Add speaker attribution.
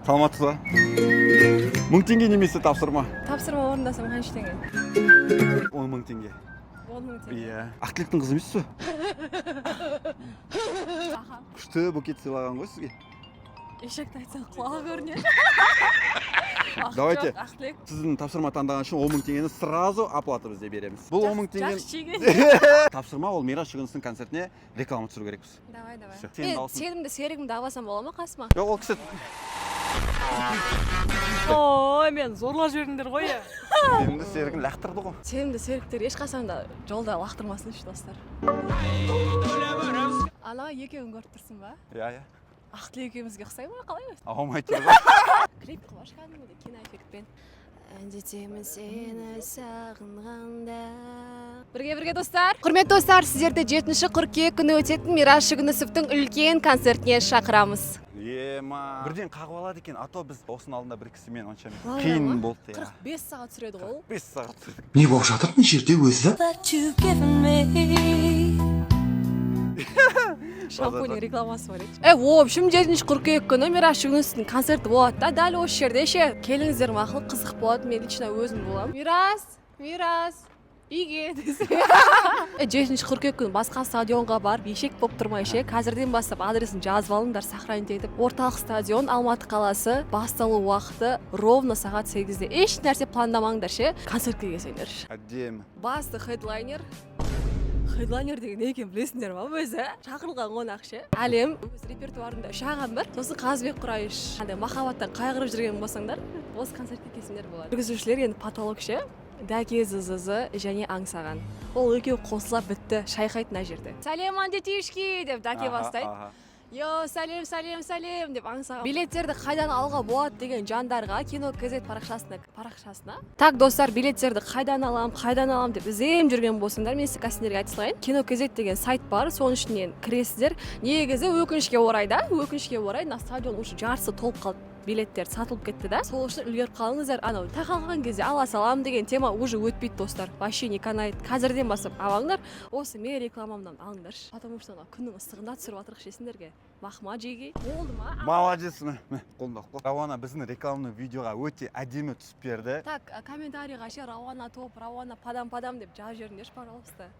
Speaker 1: Саламатсыз ба? 1000 теңге немесе тапсырма.
Speaker 2: Тапсырма орындасам қанша теңге?
Speaker 1: 10.000 теңге.
Speaker 2: 10.000 теңге.
Speaker 1: Иә. Ақтілектің қызы емессіз ба?
Speaker 2: Аха.
Speaker 1: Күшті букет сыйлаған ғой сізге.
Speaker 2: Ешекті айтсаң құлағы көрінеді.
Speaker 1: Давайте.
Speaker 2: Ақтілек.
Speaker 1: Сіздің тапсырма таңдаған үшін 10.000 теңгені сразу оплата бізде береміз. Бұл 10.000 теңгені
Speaker 2: Жақсы шеге.
Speaker 1: тапсырма, ол Мирас Шүгіністің концертіне реклама түсіру керекпіз.
Speaker 2: Давай.
Speaker 1: Всё, сенің дауысың.
Speaker 2: Сенімді серігімді алсам бола ма қасыма?
Speaker 1: Жоқ, ол кісі
Speaker 2: Ой, мен зорлап жібердіңдер ғой.
Speaker 1: сенімді серігін лақтырды ғой.
Speaker 2: Сенімді серіктер ешқашан да жолда лақтырмасыншы достар. Ана екеуін көріп тұрсың ба?
Speaker 1: Иә.
Speaker 2: Ақтілек екеумізге ұқсай ма қалай өзі?
Speaker 1: Ауымай тұр ғой.
Speaker 2: Клип қылаш кәдімгідей киноэффектпен. Әндетемін сені сағынғанда. Бірге достар. Құрметті достар, сіздерді 7 қыркүйек күні өтетін Мирас Шүгінісовтың үлкен концертіне шақырамыз.
Speaker 1: Ема. Бірден қағып алады екен, ато біз осының алдында бір кісімен онша
Speaker 2: Ладно,
Speaker 1: қиын
Speaker 2: ма?
Speaker 1: болды.
Speaker 2: 45 сағат сүреді ғой.
Speaker 1: 5 сағат.
Speaker 3: Не болып жатыр мына жерде өзі?
Speaker 2: Шампунь рекламасы бар еді. В общем, 7 қыркүйек күні Мирас Шүгінісовтың концерті болады да, дәл осы жерде ше. Келіңіздер мақұл, қызық болады, мен лично өзім боламын. Мирас, үйге десе. 7 қыркүйек күні басқа стадионға барып, ешек болып тұрмай ше. Қазірден бастап адресін жазып алыңдар, сохранить етіп. Орталық стадион, Алматы қаласы, басталу уақыты ровно сағат 8-де. Еш нәрсе пландамаңдар ше. Концертке келсеңдер.
Speaker 1: Әдемі.
Speaker 2: Басты хедлайнер. Хедлайнер деген не екен білесіңдер ма өзі? Шақырылған қонақ ше. Әлем өз репертуарында үш ағам бар. Сосын Қазбек Құрайыш. Махаббаттан қайғырып жүрген болсаңдар, осы концертке келсеңдер болады. Жүргізушілер енді потолок ше. Дәке зызызы және аңсаған. Ол екеуі қосылып бітті, шайқайды мына жерде. Сәлем андетишки деп Дәке бастайды. Йо, сәлем деп аңсаған. Билеттерді қайдан алуға болады деген жандарға кино KZ парақшасына. Так, достар, билеттерді қайдан алам деп іздеп жүрген болсаңдар, мен сіздерге айта салайын. Кино KZ деген сайт бар, соның ішінен кіресіздер. Негізі өкінішке орай, на стадион уже жартысы толып қалды. Билеттер сатылып кетті да. Сол үшін үлгеріп қалыңыздар. Анау тақалған кезде ала салам деген тема уже өтпейді достар. Вообще не канает. Қазірден бастап алыңдар. Осы мен рекламамнан алыңдаршы. Потому что күннің ыстығында түсіріп жатырық шесіңдерге. Махма жеге. Болды ма?
Speaker 1: Молодец. Қолында қол. Рауана біздің рекламный видеоға өте әдемі түсіп берді.
Speaker 2: Так, комментарийға ше Рауана топ, Рауана падам деп жазып жіберіңдерші, пожалуйста.